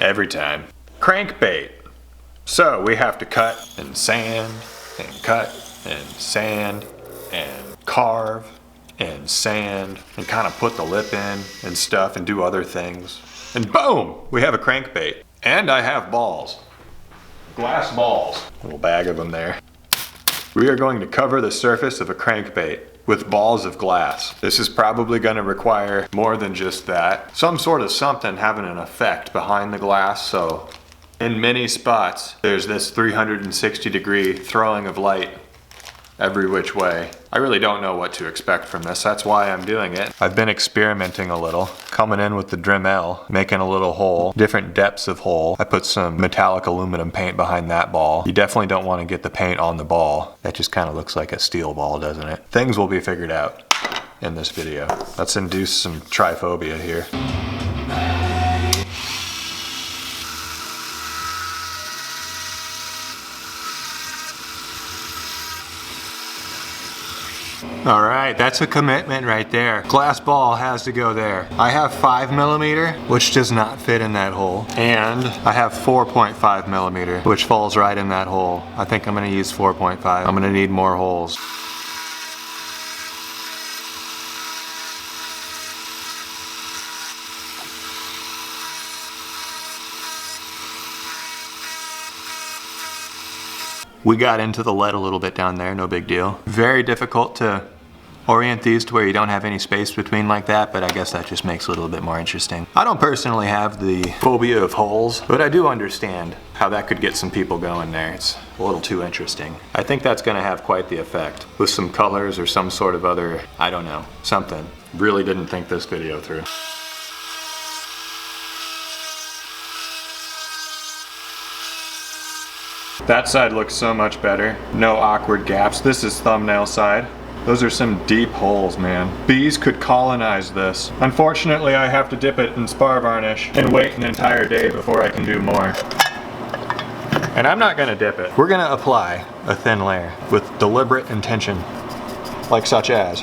every time. Crankbait. So we have to cut and sand and cut and sand and carve and sand and kind of put the lip in and stuff and do other things. And boom, we have a crankbait. And I have balls. Glass balls. A little bag of them there. We are going to cover the surface of a crankbait with balls of glass. This is probably going to require more than just that. Some sort of something having an effect behind the glass, so in many spots there's this 360-degree throwing of light every which way. I really don't know what to expect from this. That's why I'm doing it. I've been experimenting a little, coming in with the Dremel, making a little hole, different depths of hole. I put some metallic aluminum paint behind that ball. You definitely don't want to get the paint on the ball. That just kind of looks like a steel ball, doesn't it? Things will be figured out in this video. Let's induce some triphobia here. All right, that's a commitment right there. Glass ball has to go there. I have 5mm, which does not fit in that hole. And I have 4.5mm, which falls right in that hole. I think I'm gonna use 4.5. I'm gonna need more holes. We got into the lead a little bit down there, no big deal. Very difficult to orient these to where you don't have any space between like that, but I guess that just makes it a little bit more interesting. I don't personally have the phobia of holes, but I do understand how that could get some people going there. It's a little too interesting. I think that's gonna have quite the effect with some colors or some sort of other, I don't know, something. Really didn't think this video through. That side looks so much better. No awkward gaps. This is thumbnail side. Those are some deep holes, man. Bees could colonize this. Unfortunately, I have to dip it in spar varnish and wait an entire day before I can do more. And I'm not gonna dip it. We're gonna apply a thin layer with deliberate intention, like such as.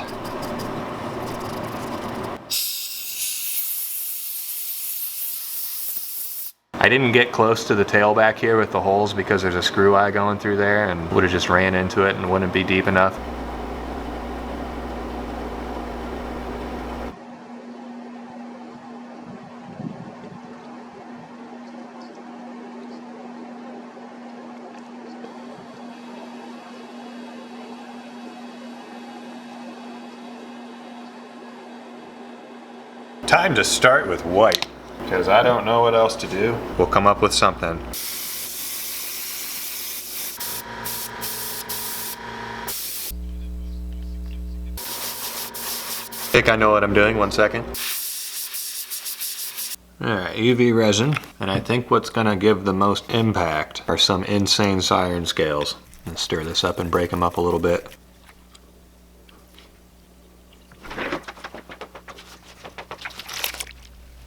I didn't get close to the tail back here with the holes because there's a screw eye going through there and would have just ran into it and wouldn't be deep enough. Time to start with white, because I don't know what else to do. We'll come up with something. I think I know what I'm doing, 1 second. Alright, UV resin, and I think what's gonna give the most impact are some insane siren scales. Let's stir this up and break them up a little bit.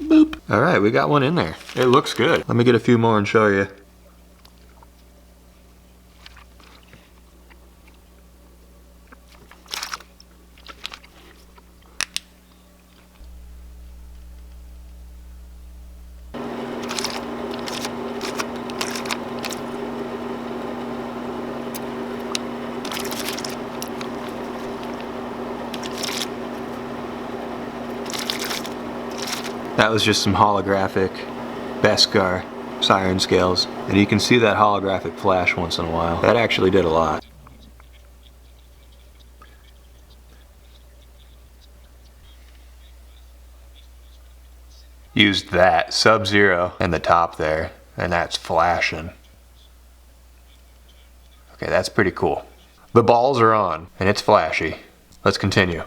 Boop. Alright, we got one in there. It looks good. Let me get a few more and show you. That was just some holographic Beskar siren scales, and you can see that holographic flash once in a while. That actually did a lot. Used that Sub-Zero in the top there, and that's flashing. Okay, that's pretty cool. The balls are on, and it's flashy. Let's continue.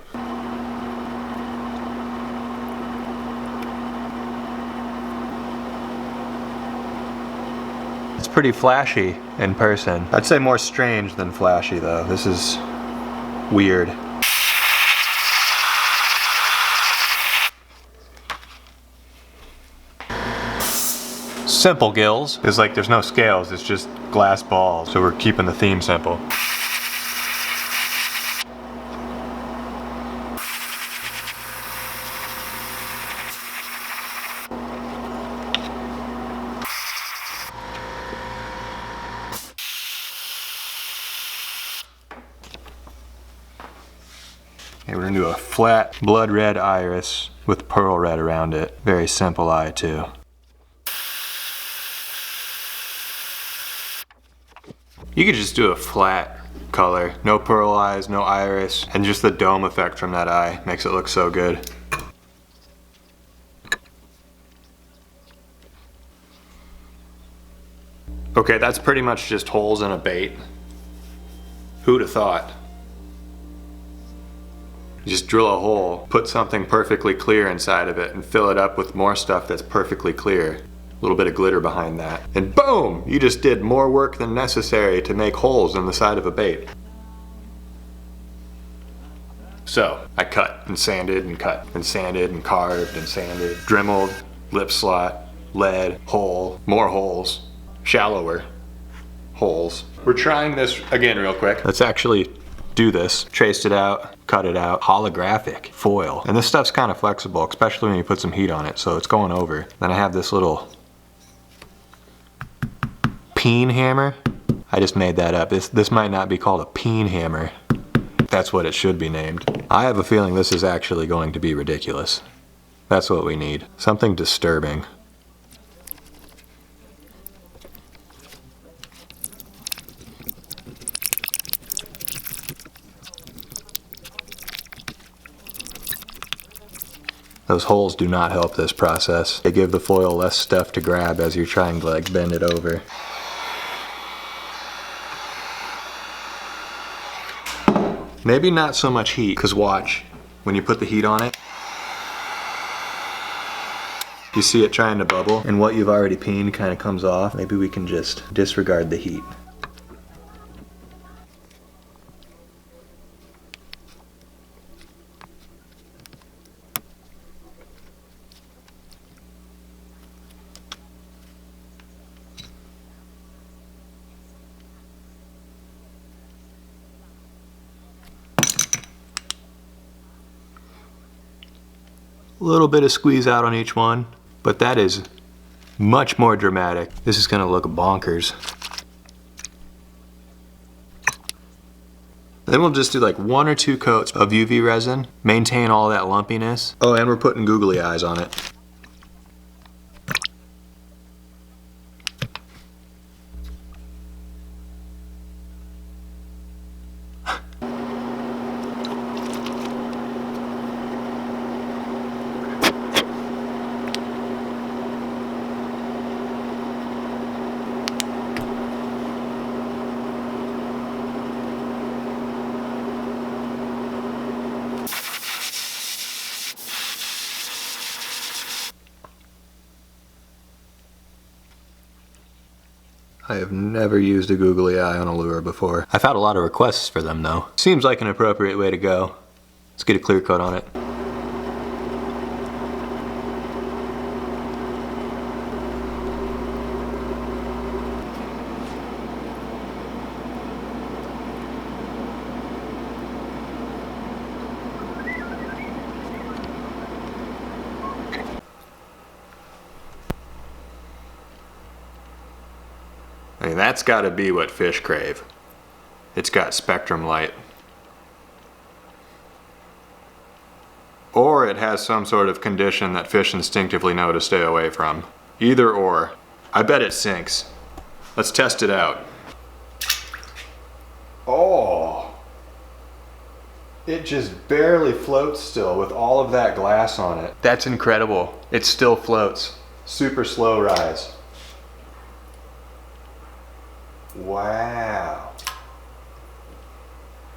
It's pretty flashy in person. I'd say more strange than flashy though. This is weird. Simple gills is like there's no scales, it's just glass balls. So we're keeping the theme simple. Okay, we're gonna do a flat blood red iris with pearl red around it. Very simple eye too. You could just do a flat color. No pearl eyes, no iris, and just the dome effect from that eye makes it look so good. Okay, that's pretty much just holes in a bait. Who'd have thought? You just drill a hole, put something perfectly clear inside of it, and fill it up with more stuff that's perfectly clear. A little bit of glitter behind that. And boom! You just did more work than necessary to make holes in the side of a bait. So, I cut and sanded and cut and sanded and carved and sanded, dremeled, lip slot, lead, hole, more holes, shallower holes. We're trying this again real quick. Let's actually do this. Traced it out, cut it out, holographic foil. And this stuff's kind of flexible, especially when you put some heat on it, so it's going over. Then I have this little peen hammer. I just made that up. This might not be called a peen hammer. That's what it should be named. I have a feeling this is actually going to be ridiculous. That's what we need. Something disturbing. Those holes do not help this process. They give the foil less stuff to grab as you're trying to like bend it over. Maybe not so much heat, because watch, when you put the heat on it, you see it trying to bubble, and what you've already peened kind of comes off. Maybe we can just disregard the heat. A little bit of squeeze out on each one, but that is much more dramatic. This is gonna look bonkers. Then we'll just do like 1 or 2 coats of UV resin, maintain all that lumpiness. Oh, and we're putting googly eyes on it. I have never used a googly eye on a lure before. I've had a lot of requests for them though. Seems like an appropriate way to go. Let's get a clear coat on it. I mean, that's got to be what fish crave. It's got spectrum light. Or it has some sort of condition that fish instinctively know to stay away from. Either or. I bet it sinks. Let's test it out. Oh! It just barely floats still with all of that glass on it. That's incredible. It still floats. Super slow rise. Wow.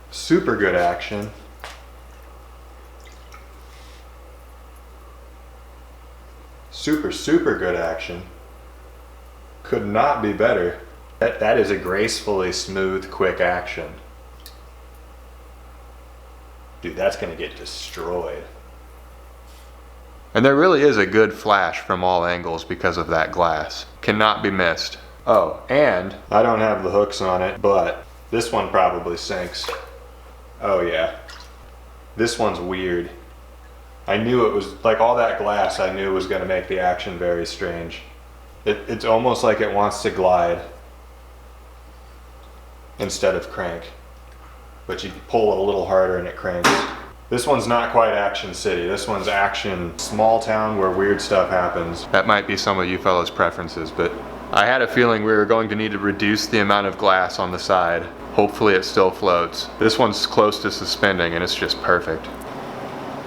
Super good action. Super good action. Could not be better. That is a gracefully smooth, quick action. Dude, that's gonna get destroyed. And there really is a good flash from all angles because of that glass. Cannot be missed. Oh, and I don't have the hooks on it, but this one probably sinks. Oh yeah. This one's weird. I knew it was, like all that glass I knew was gonna make the action very strange. It's almost like it wants to glide instead of crank. But you pull it a little harder and it cranks. This one's not quite Action City. This one's action small town where weird stuff happens. That might be some of you fellas' preferences, but I had a feeling we were going to need to reduce the amount of glass on the side. Hopefully it still floats. This one's close to suspending and it's just perfect.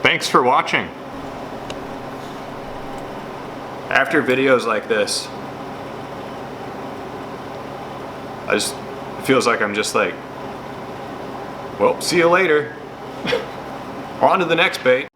Thanks for watching. After videos like this, it feels like I'm just like, well, see you later. On to the next bait.